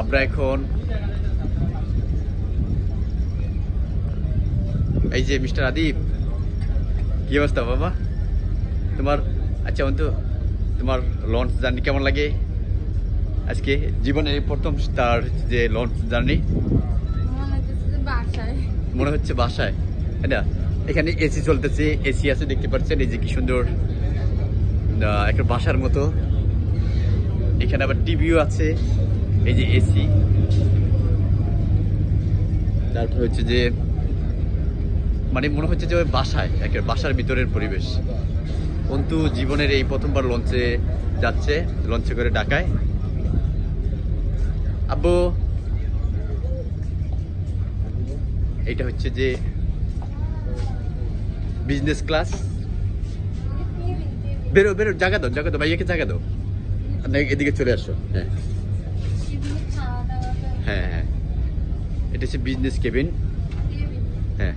আমরা এখন এই যে মিস্টার আদিব, কি অবস্থা বাবা তোমার? আচ্ছা অন্তু, তোমার লঞ্চ জার্নি কেমন লাগে আজকে? জীবনের এই প্রথম তার যে লঞ্চ জার্নি, মনে হচ্ছে বাসায়, তাই না? এখানে এসি চলতেছে, এসি আছে দেখতে পাচ্ছেন, এই যে কি সুন্দর একটা বাসার মতো। এখানে আবার টিভিও আছে, এই যে এসি। তারপর হচ্ছে যে মানে মনে হচ্ছে যে ওই বাসায়, একটা বাসার ভিতরের পরিবেশ। অন্তু জীবনের এই প্রথমবার লঞ্চে যাচ্ছে, লঞ্চে করে ঢাকায়। আব্বু, এইটা হচ্ছে যে বিজনেস ক্লাস। বেরো বেরো, জায়গা দাও, জায়গা দাও, ভাইয়াকে জায়গা দাও। এদিকে চলে আসো। হ্যাঁ হ্যাঁ হ্যাঁ, এটা হচ্ছে বিজনেস কেবিন। হ্যাঁ